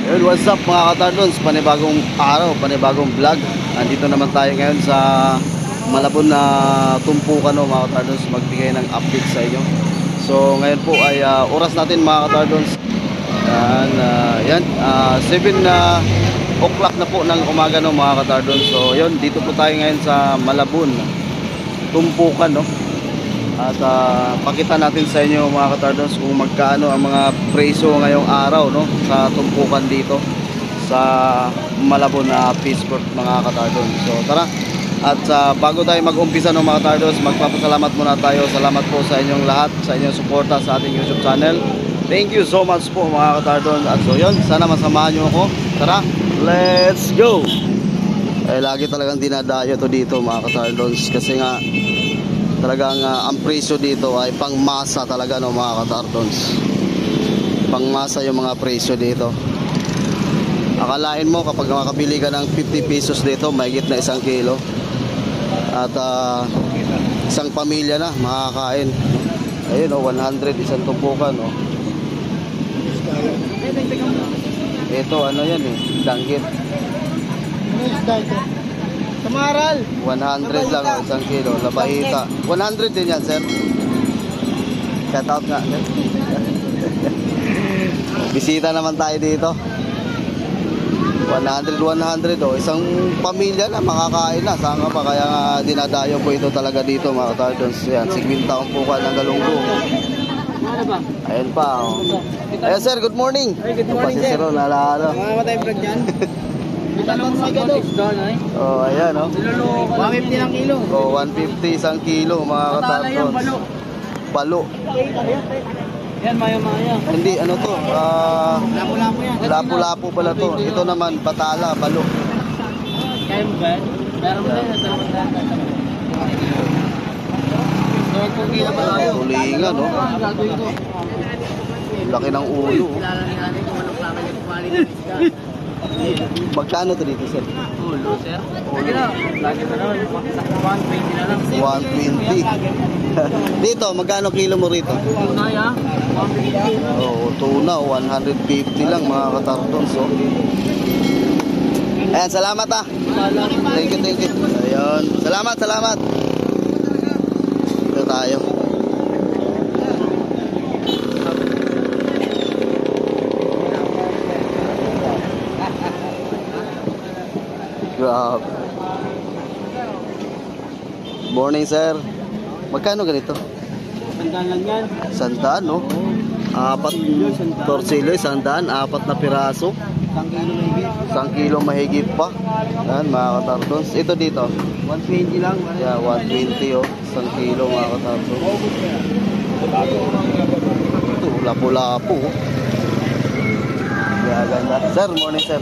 Hey, what's up mga katardons? Panibagong araw, panibagong vlog. Andito naman tayo ngayon sa Malabon na tumpukan mga katardons, magbigay ng update sa inyo. So ngayon po ay oras natin mga katardons. Yan, 7 o'clock na po ng umaga mga katardons. So yun, dito po tayo ngayon sa Malabon tumpukan At pakita natin sa inyo mga katardons kung magkano ang mga presyo ngayong araw sa tumpukan dito sa Malabon na Peaceport mga katardons. So tara, at bago tayo mag-umpisa mga katardons, magpapasalamat muna tayo. Salamat po sa inyong lahat, sa inyong suporta sa ating YouTube channel. Thank you so much po mga katardons. At so yun, sana masamahan nyo ako. Tara, let's go! Lagi talagang dinadayo to dito mga katardons, kasi nga talagang ang presyo dito ay pangmasa talaga mga katardons. Pangmasa yung mga presyo dito. Akalain mo kapag makabili ka ng 50 pesos dito, mahigit na 1 kilo. At isang pamilya na makakain. Ayun 100 isang tumpukan Ito ano yan danggit. Samaral 100 lang 1 kilo. Labahita 100 din yan sir. Shout out nga sir. Bisita naman tayo dito. 100 isang pamilya na makakain na. Saan ka pa, kaya nga dinadayo po ito talaga dito mga katardons. Yan, 50 ang puka ng galunggong. Ayun pa Ayun sir, good morning. Good morning sir. Nalalo. Mamatay vlog dyan. Oh, ayan 150 ng kilo. 150 isang kilo mga katardons. Palo. Yan, maya-maya. Hindi, ano to? Lapu-lapu yan. Lapu-lapu pala to. Ito naman, batala, balo. Kaya mo ba? Meron mo rin. Tulingan, Laki ng ulo. Magkano to dito, sir? Ulo, sir? Lagi na. Lagi na naman. 120 na lang. 120. Dito, magkano kilo mo rito? Tuna, 150. Tuna, 150 lang mga katardons. Ayan, salamat Thank you. Ayun, salamat. Dito tayo. Grabe. Morning sir. Magkano ganito? 100 lang yan. 100 Apat torsilyo, 100, 4 na piraso. 1 kilo mahigit pa. Yan mga katardons. Ito dito 120 lang. Yeah, 120 1 kilo mga katardons. Ito lapu-lapu. Ganda. Sir, morning sir.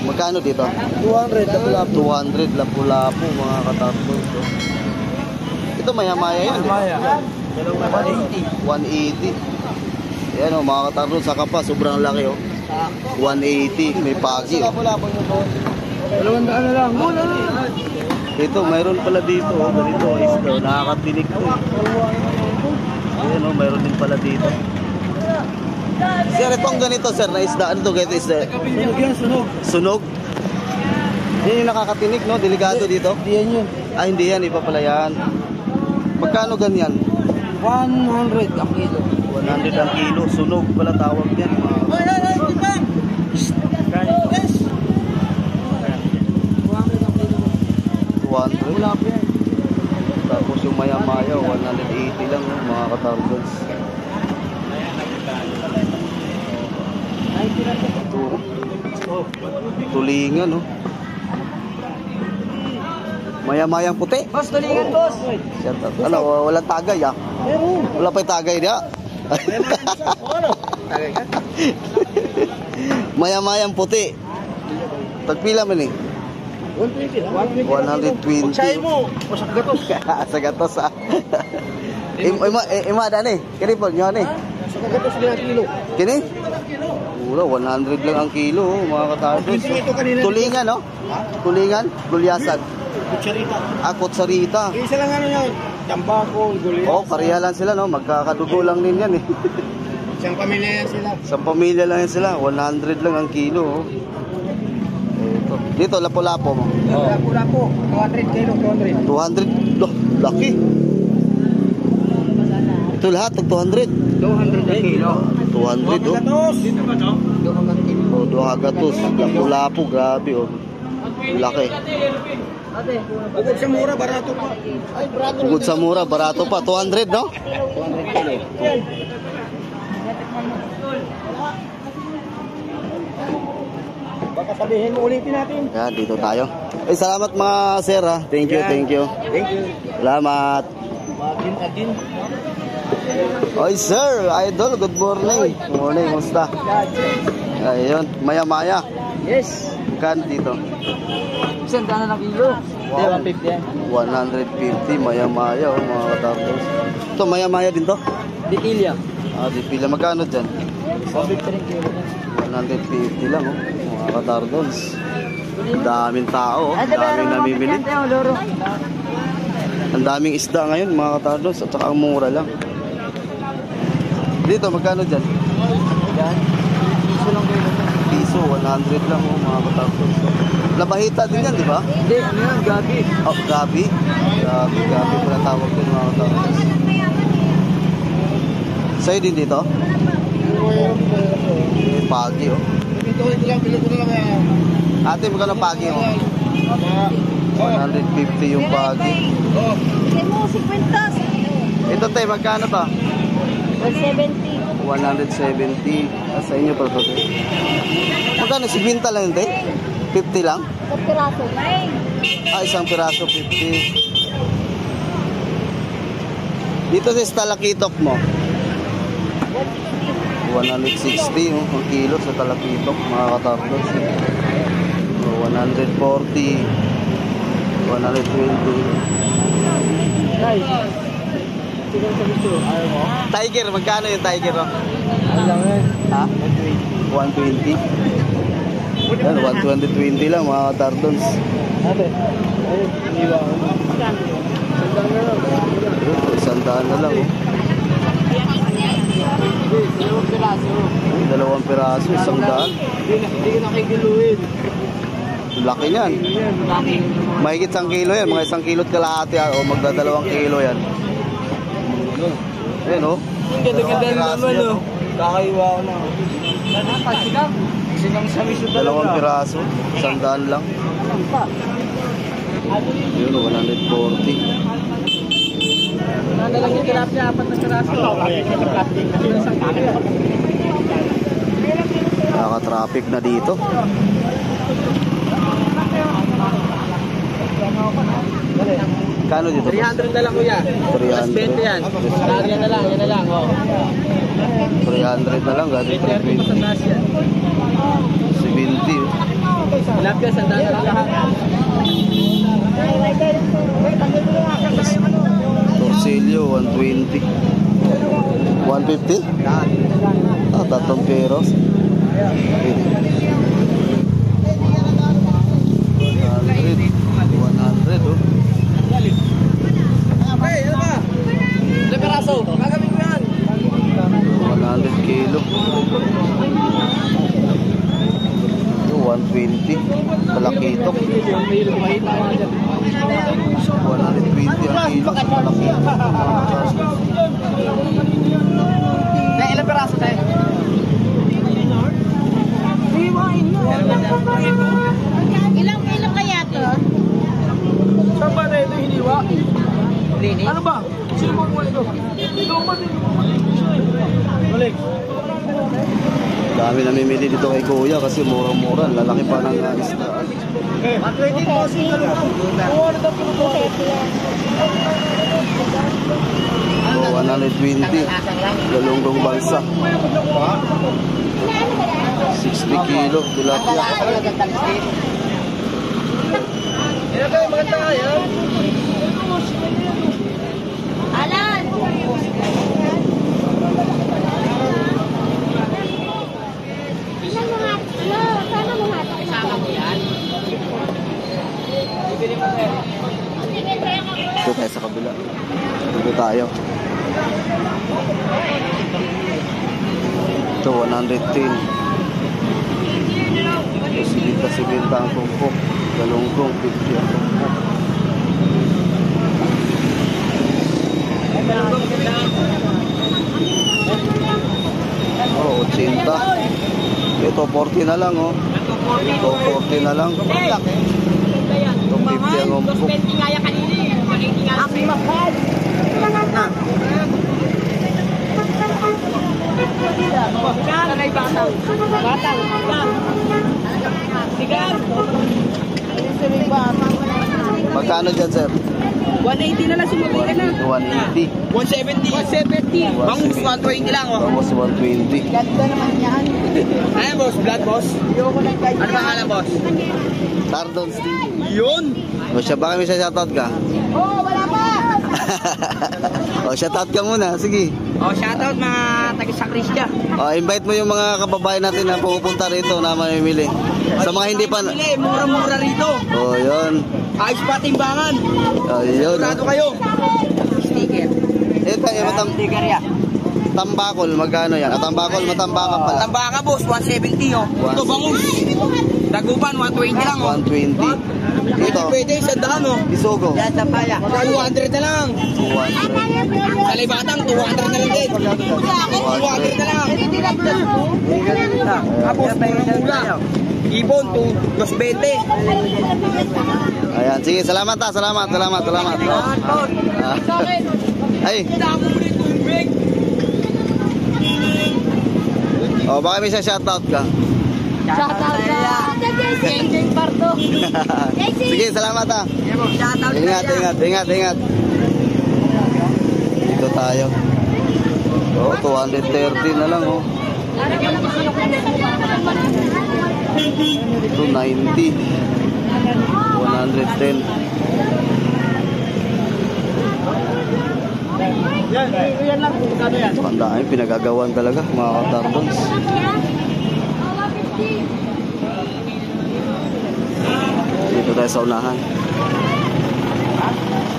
Magkano dito? 200 lapu-lapu. 200 lapu-lapu mga katardons. Ito maya-maya yan. 180. Ayan mga katardons, saka pa sobrang laki 180, may pagi Lapu-lapu nyo to. 200 na lang. Muna. Ito, mayroon pala dito ganito isda, nakakatinik to Ayan mayroon din pala dito. Sir, itong ganito sir na isda, ano to ganito isda? Sunog yan, sunog. Sunog? Yan yung nakakatinik delikado dito? Hindi yan yun. Hindi yan, iba pala yan. Magkano ganyan? 100 ang kilo. 100 ang kilo, sunog pala tawag yan. 200. Tapos yung maya-maya 180 lang mga katardons. Tulingan maya-mayang puti. Boss, tulingan boss. Ano, walang tagay Wala pa yung tagay niya. Maya-mayang puti. Tagpila man 120. Pagsahin mo, sa gatos. Sa gatos Imada kini po nyo Sa gatos na kilo. Kini? Ura, 100 lang ang kilo mga katardons. Tulingan Tulingan, gulyasan. Kutsarita. Kutsarita. Isa lang yun. Tambako, gulyas. Pareha lang sila magkakadugo lang din yan Isang pamilya yan sila. Sa pamilya lang yan sila. 100 lang ang kilo. Oh. Ito. Dito, lapo-lapo mo. Lapo-lapo. 200 kilo, 200. 200. Loh, laki. Ito lahat, 200. 200 na kilo. 200, oh. Dito ba to? 200 kilo. Oh, duhagatos. Lapo-lapo, grabe, oh. Laki. Bukod sa mura, barato pa. Bukod sa mura, barato pa. 200, no? 200 kilo. Baka sabihin mo ulitin natin. Yan, dito tayo. Eh, salamat mga sir, ha. Thank you, thank you. Thank you. Salamat. Magin. Oy, sir, idol, good morning. Good morning, musta? Ayun, maya-maya. Yes. Kan dito. Isang daan na ng kilo. Wow. 150 yan. 150, maya-maya, oh, mga katardos. Ito, maya-maya din to? Ditilya. Ah, di pila. Magkano dyan? 150 rin kilo. 150 lang, oh, mga katardos. Daming tao, oh. Daming namimili. Ang daming isda ngayon, mga katardos, at saka ang mura lang. Dito, magkano dyan? Yan. Piso lang kilo. Piso, 100 lang, oh, mga katardos. Labahita din yan, di ba? Hindi, ano yan, gabi. Oh, gabi. Gabi pala tawag din, mga katardos. Sa'yo din dito? Pagi, oh. Ito lang, pilo ko na lang yan. Ate, magkano pagi, oh? 150 yung pagi. Sige mo, 50. Ito, te, magkano to? 170. 170. Ah, sa inyo pala to, te. Magkano? Si Binta lang yun, te? 50 lang? Sa piraso. Ah, isang piraso, 50. Dito sa Stalakitok mo? 160, oh, ang kilo sa Talakitok, mga katardos. Oh, 140, 120. Guys, siguro sa gusto. Ayaw mo? Tiger, magkano yung Tiger, oh? Ano lang yan? Ha? 120. Yan, 120 lang, mga katardons. Ate, ayun, iniwa ko. Sandaan na lang. Ayun, 100 na lang, oh. Dalawang piraso, 100. Hindi ko nakikiluin. Laki niyan. Mahigit 1 kilo yan, mga 1 kilo't kalahati, o magdadalawang kilo yan. Ayan, oh. Ang ganda-ganda naman, no? Kakaiwa ko na. Sigang sa miso Dalawang talaga. piraso, 100 lang. Yun, 140. Nadalang yung tilapia, 4 na piraso. Nakaka-traffic na dito. Kano dito? 300 na lang, kuya. 300. 20 yan. Yan na lang, oh. 300 na lang, gano'n 30 pa sa 320. taas yan. 70, oh. Tilapia, sandaan na lang lahat. Torsilyo, 120. 150? Ah, 3 peros. 100, oh. Hey, ano ba? Ilang piraso? Gagawin ko yan. 100 kilo. 120. Talakitok. 120 ang kilo sa talakitok. Ilang piraso tayo? Ilang kilo kaya to? Saan ba na ito hiniwa? Ano ba? Sino mo mo ito? Ito ba din mo? Balik. Dami namimili dito kay Kuya kasi murang-mura. Lalaki pa ng isda. Pwede mo si ano daw po? 120. Galunggong bansa. 60 kilo. Tilapia. Yan kayo, maganda nga yan. Alan! Sana mo nga. Sama mo yan? Dito tayo sa kabila. Dito tayo. Ito 110. Sibinta ang tumpok. Galunggong 50 ang tumpok. Oh, 80. Ito 40 na lang oh. Ito 40 na lang. Ito 50 ang umpok. Ang mahal. Magkano dyan, sir? 180 na lang, sumuli ka na. 180. 170. Bangus, 120 lang, oh. Tapos 120. Ganda naman yan. Ayan, boss. Blood, boss. Ano pangalan, boss? Tardon Steve. Yun. O siya, baka may shoutout ka? Oo, wala pa. O shoutout ka muna, sige. Oh, shoutout mga taga-Sakristia. O, invite mo yung mga kababayan natin na pupunta rito na mamimili. Sa mga hindi pa... Mura-mura rito. O, yun. Ayos pa timbangan. O, yun. Sigurado kayo. Sticker. Ito, yung Sticker ya. tambakol, magkano yan? Tambakol, matambaka pala. Tambaka, boss. 170, oh. Ito, bangus. Dagupan, 120 lang, oh. 120. Ito, Pwede, sa daan, oh. isugo. Yan, tapaya. 200 na lang. 200. Sa libatang, 200 na lang din. 200 na lang. Tapos, mura. Ibon, 220. Ayan, sige, salamat ha, salamat. Ay. O, baka may shoutout ka. Shoutout na. JJ Pardo. Sige, salamat ha. Shoutout Ingat. Dito tayo. Oh, 230 na lang oh. Ito 90. 110. Yan lang. Kano yan? Pandaan, pinagagawan talaga mga katardons. Dito tayo sa unahan.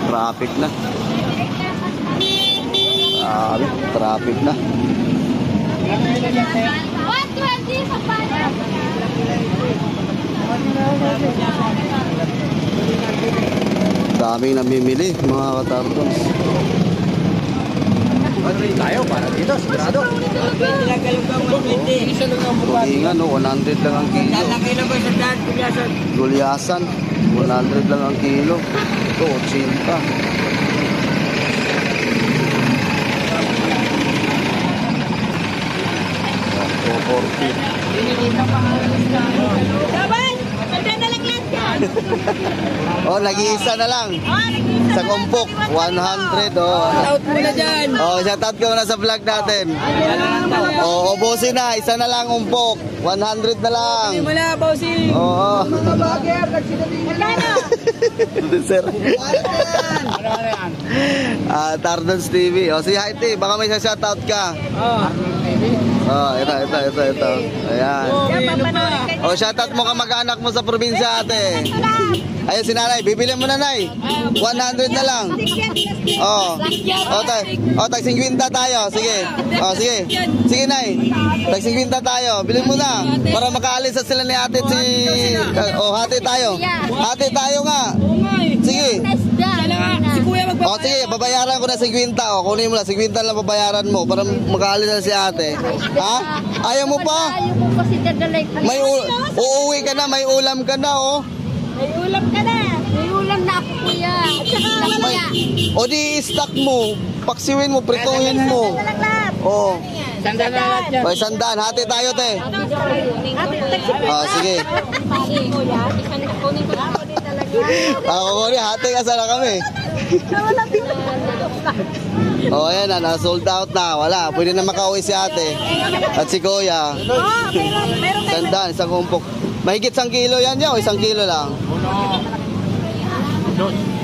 Traffic na. Traffic na. 120 sa pala. Daming namimili mga katardons. Tayo para dito, sigurado. Tulingan no, 100 lang ang kilo. Gulyasan, 100 lang ang kilo. Ito, 80. Ito, 40. Laban! Sanda na lang lahat yan. Oh, nag-iisa na lang. Sa kumpok, 100 oh. Shoutout muna dyan. Oh, shoutout ka muna sa vlog natin. Oh, ubusin na, isa na lang umpok. 100 na lang. Wala, bossing. Oo. Magkano? Sir. Tardons TV. Oh, si Haiti, baka may shoutout ka. Oh, ito. Ayan. Oh, shoutout mo ka mag-anak mo sa probinsya, ate. Ayun si nanay, bibili mo na, nay. 100 na lang. Oh. Tag 50 tayo. Sige. Oh, sige. Sige, nay. Tag 50 tayo. Bilhin mo na para makaalis sa sila ni ate si hati tayo. Hati tayo nga. Sige. Si kuya Oh, sige, babayaran ko na 50. Oh, kunin mo na 50 lang babayaran mo para makaalis na si ate. Ha? Ayaw mo pa? Ayaw mo pa si Dadalay. Uuwi ka na, may ulam ka na, oh. May ulam ka na. May ulam na ako, kuya. At saka wala. O di stock mo, paksiwin mo, prituhin mo. Oh. Sanda na lahat dyan. O, 100, hati tayo, te. Oh, sige. Ako ko rin, hati ka sana kami. Oh, ayan na, sold out na. Wala, pwede na makauwi si ate. At si kuya. Sandaan, isang kumpok. Mahigit 1 kilo yan o 1 kilo lang? 1,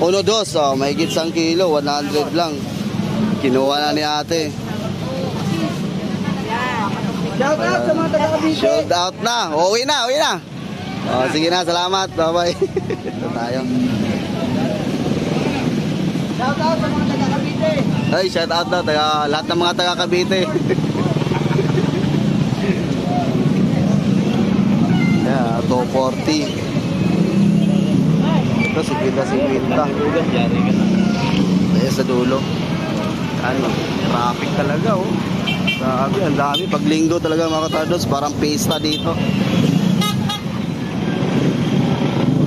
2. Oh, mahigit 1 kilo, 100 lang. Kinuha na ni ate. Shout out sa mga taga-Cavite. Sold out na. Uwi na. Oh, sige na, salamat. Bye-bye. Ito tayo. Shout out sa mga taga-Cavite. Ay, shout out na. Lahat ng mga taga Cavite. Ito, 50-50. Ayan sa dulo. Ano, traffic talaga, oh. Sabi, ang dami. Pag linggo talaga mga katardos, parang pesta dito.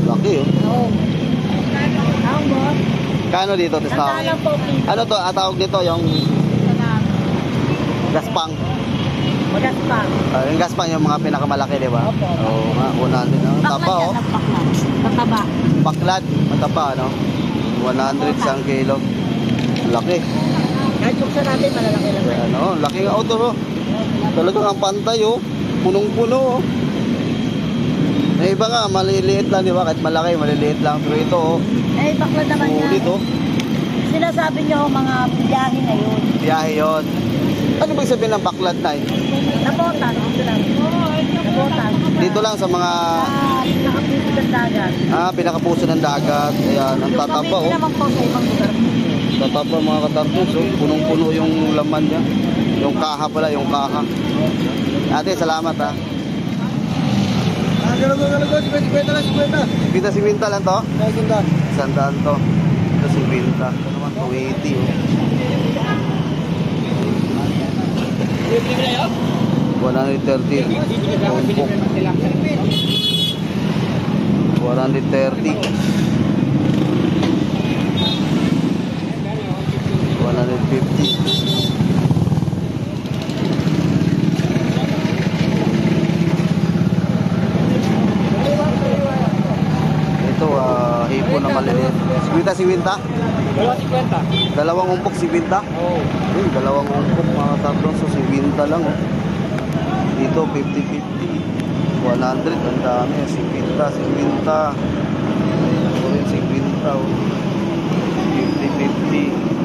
Laki, oh. Oo. Ang boss. Kano dito, testawang? Ang po, please. Ano to, tawag dito, yung gaspang. Magaspang. Yung gaspang, yung mga pinakamalaki, di ba? Opo. Oo, nga, 100 na. Tapa, oh. Mataba. Baklad, matapa, ano? 100 isang kilo. Laki. Kahit buksan natin, malalaki lang. Ano, laking outdoor, oh. Talagang ang pantay, oh. Punong-puno, oh. Yung iba nga, maliliit lang, di ba? Kahit malaki, maliliit lang. Pero ito, oh. Eh, bakla naman yan. Ulit, oh. Sinasabi nyo, mga biyahe na yun. Biyahe yun. Ano ba sabihin ng baklad na, eh? Nabotan. Dito lang. Nabotan. Dito lang sa mga, Nakapuso ng dagat. pinakapuso ng dagat. Ayan, ang tatapa, Hindi oh. naman po sa ibang lugar. Tatapa mga katartos, oh. Punong-puno yung laman niya. Yung kaha pala, yung kaha. Ate, salamat, ha. Kita si Winta lang to? Sandaan to. Ito si Winta. Ito naman 280, oh. 130. Tumpok. 130. 150. Ito, hipon na maliliit. Si Winta? 50. Dalawang umpok si Winta? Oo. Dalawang umpok mga tatlong. So si Winta lang, oh. Dito 50-50. 100, ang dami. Si Winta. Ito rin si Winta, oh. 50-50.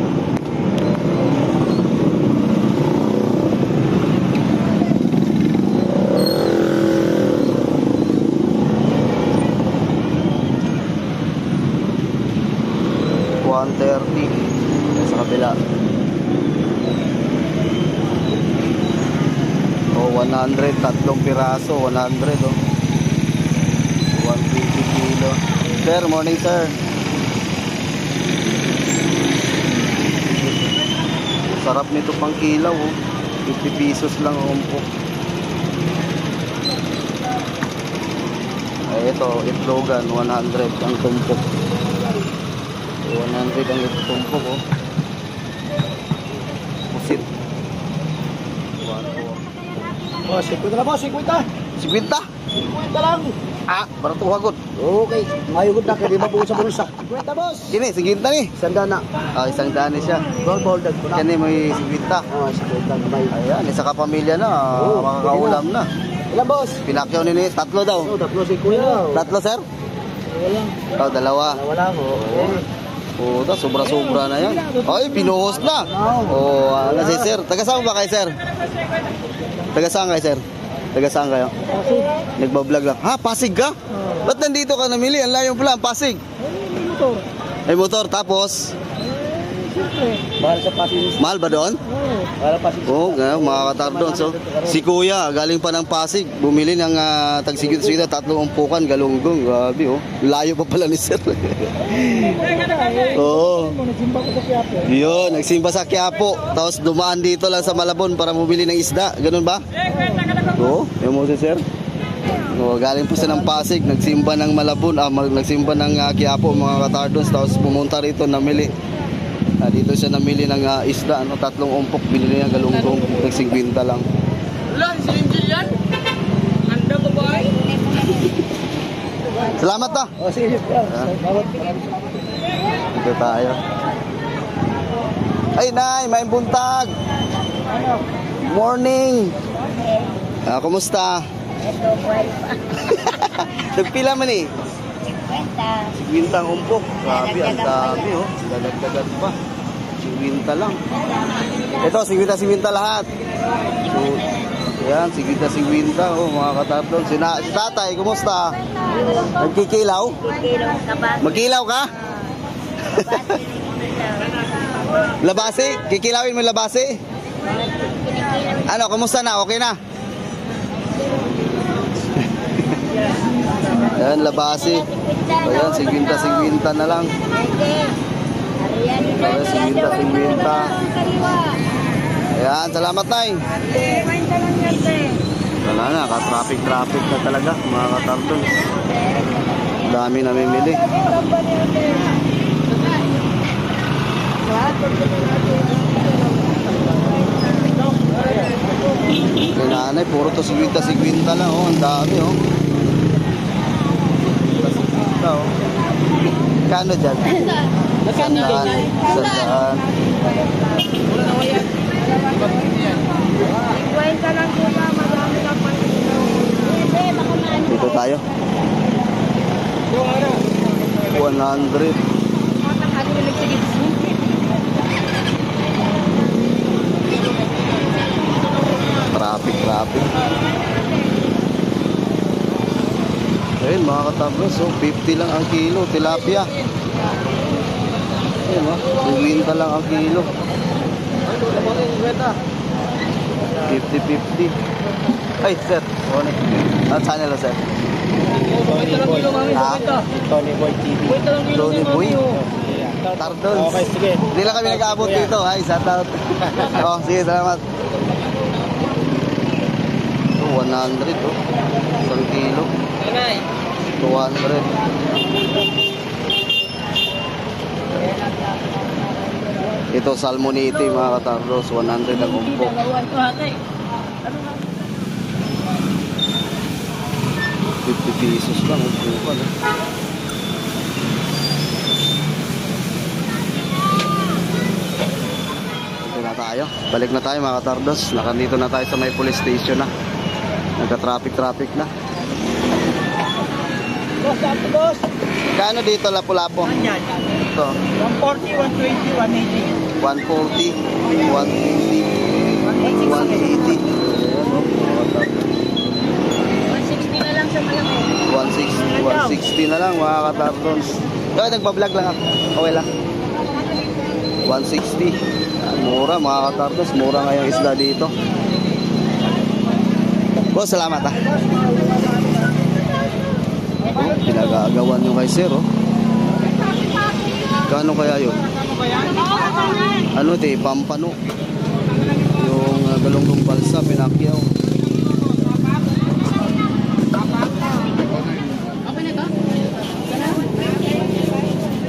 sa kabila. O 100, tatlong piraso, 100 oh. 150 kilo. Sir, morning sir. Sarap nito pang kilaw oh. 50 pesos lang ang umpok. Ay ito, itlogan 100 ang tumpok. 100 ang tumpok oh. Pusit. 1 Oh, 50 na po, 50. 50? 50 lang. Ah, barato hagod. Okay, mayugod na kaya di mabuo sa bulsa. 50 boss. Kini, siginta ni. Sanda na. Ah, isang daan ni siya. Gold ko na. Kani may siginta. Oh, 50 na may. Ayan, isa ka pamilya na, Oo, makakaulam na. Ilan boss? Pinakyaw ni tatlo daw. Oh, tatlo si kuya. Tatlo sir? Wala. Oh, dalawa. Wala ko. Puta, sobra-sobra na yan. Ay, pinuhos na. Oh, ano si sir? Taga saan ba kayo, sir? Taga saan kayo, sir? Taga saan kayo? Nagbablog lang. Ha, Pasig ka? Ba't nandito ka namili? Ang layo pala, Pasig. Motor. Ay, motor. Tapos, Mahal sa Pasig. mahal ba doon? Mahal sa Pasig. Oo, makakatar doon. So, si Kuya, galing pa ng Pasig, bumili ng tagsigit-sigit, tatlong umpukan, galunggong. Grabe, oh. Layo pa pala ni sir. Oo. Nagsimba ko sa Quiapo. Yun, nagsimba sa Quiapo. Tapos dumaan dito lang sa Malabon para bumili ng isda. Ganun ba? Oo, yung mo si sir. Oo, galing po siya ng Pasig, nagsimba ng Malabon, nagsimba ng Quiapo, mga katardons. Tapos pumunta rito, namili. Dito siya namili ng isda, tatlong umpok, binili niya galunggong, nagsingwinta lang. Wala, si Angel yan. Anda babae. Salamat na! Oh, sige. Bawat. Dito tayo. Ay, Nay, may buntag! Morning! Kumusta? Ito, buhay pa. Nagpila man eh. 50. 50 ang umpok. Grabe, ang dami oh. Dagat-dagat pa. 50 lang. Ito, 50 lahat. So, yan, 50 oh, mga katatlong. Si tatay, kumusta? Nagkikilaw? Kilong kabas. Magkilaw ka? Labasi? Kikilawin mo labasi? Ano, kumusta na? Okay na? Ayan, labasi. Ayan, 50-50 na lang. Ayan, 50-50. Ayan, salamat, Nay. Wala na, ka-traffic na talaga, mga katartol. Dami namimili. Kaya nanay, puro to 50-50 lang, oh. Ang dami, oh. 50-50, oh. Kano dyan? Sandaan. Sandaan. Dito tayo. 100. Traffic. Ayun mga katabros, so 50 lang ang kilo, tilapia. Ayun o, 50 lang ang kilo. 50-50. Ay, sir. Saan nila, sir? Tony Boy TV. Tony Boy? Tardons. Okay, sige. Hindi lang kami nag-aabot dito. Ay, shout out. Oh, sige, salamat. 100 oh. 1 kilo. 200. Ito salmonite mga katardos, 100 ang umpok. 50 pesos lang umpukan. Ito na tayo. Balik na tayo mga katardos. Nakandito na tayo sa may police station na. Nagka-traffic na. Boss. Kano dito Lapu-Lapu? Yan. Ito. 140, 120, 180. 140, 150, 180. Ayan, oh, mga katardos. 160 na lang sa malaki. 160 na lang mga katardos. Kaya nagpa-vlog lang ako. Okay lang. 160. Mura mga katardos. Mura ngayong isla dito. Boss, salamat ah. Oh, pinag-aagawan nyo kay sir oh. Kano kaya yun? Ano di, pampano. Yung galunggong balsa, pinakyaw.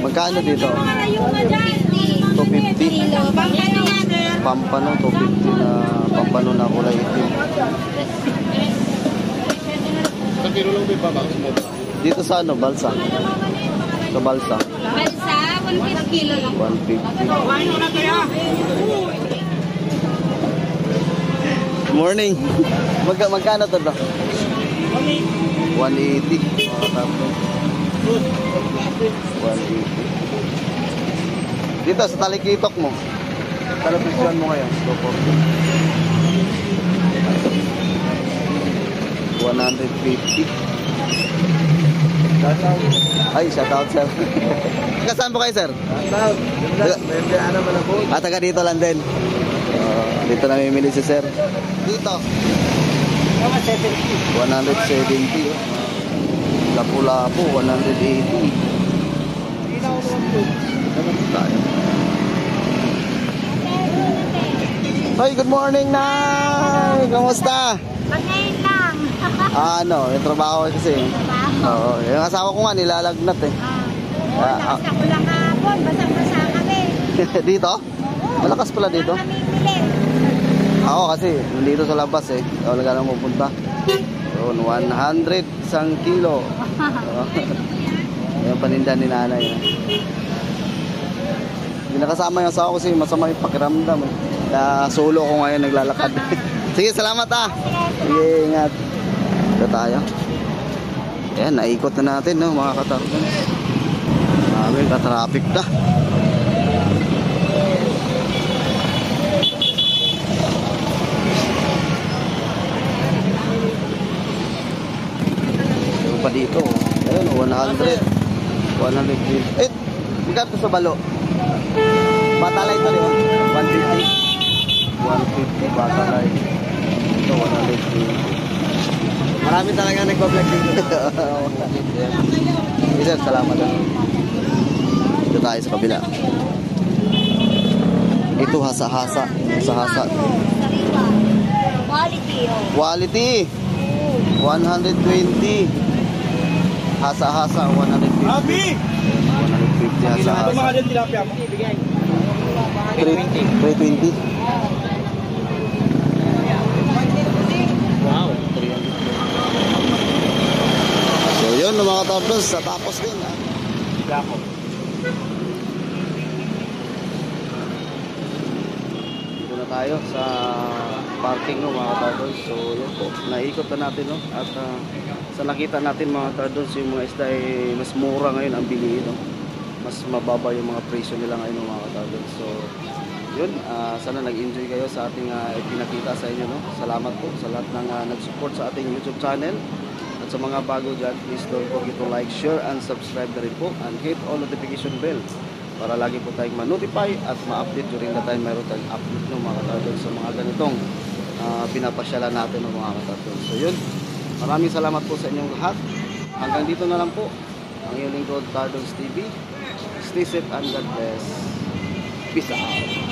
Magkano dito? 250. Pampano, 250 na pampano na kulay itim. Dito sa ano, balsa? Sa balsa? Balsa, 150 kilo lang. 150. Morning. Magkano to ba? 180. 180. Dito sa talikitok mo. Television mo ngayon. 150. Ay, shout out sir. Kasaan po kayo sir? Taga dito lang din. Dito namimili si sir. Dito 170. Lapu-Lapu 180. Tayo. Hi, good morning Nay. Kamusta? Pag-ngayon lang. Ano, yung trabaho kasi. Oo, yung asawa ko nga nilalagnat eh. Basta ko lang hapon. Basang-basa kami. Dito? Malakas pala dito. Kami bili. Ako kasi, nandito sa labas eh. Wala ka nang pupunta. Yun, 100 isang kilo. Yung paninda ni nanay. Hindi nakasama yung asawa ko kasi masama yung pakiramdam eh. Kaya solo ko ngayon naglalakad. Sige, salamat ah. Sige, ingat. Ito tayo. Ayan, naikot na natin no, mga katarpon. Maraming ka-traffic na. Ito pa dito. Ayan, 100. 100. Eh, magkano sa balo? Batalay ito rin. 150. 150 batalay. Ito 150. Marami talaga nagpa-vlog dito. Sir, salamat. Dito tayo sa kabila. Ito hasa-hasa. Hasa-hasa. Sariwa. Quality, oh. Quality. 120. Hasa-hasa. 150. Abi! 150 hasa-hasa. Mahal yung tilapia mo. 320. Wow. So yun mga katardos, sa tapos din. Gako. Dito na tayo sa parking no mga katardos. So yun po, naikot na natin no. At sa nakita natin mga katardos, yung mga isda ay mas mura ngayon ang bilihin no. Mas mababa yung mga presyo nila ngayon no, mga katardos. So yun, sana nag-enjoy kayo sa ating pinakita sa inyo no. Salamat po sa lahat ng nag-support sa ating YouTube channel. At sa mga bago dyan, please don't forget to like, share, and subscribe na rin po. And hit all notification bell para lagi po tayong ma-notify at ma-update during the time mayroon tayong upload ng mga katardos sa mga ganitong pinapasyalan natin ng mga katardos. So yun, maraming salamat po sa inyong lahat. Hanggang dito na lang po ang iyong lingkod, Tardos TV. Stay safe and God bless. Peace out.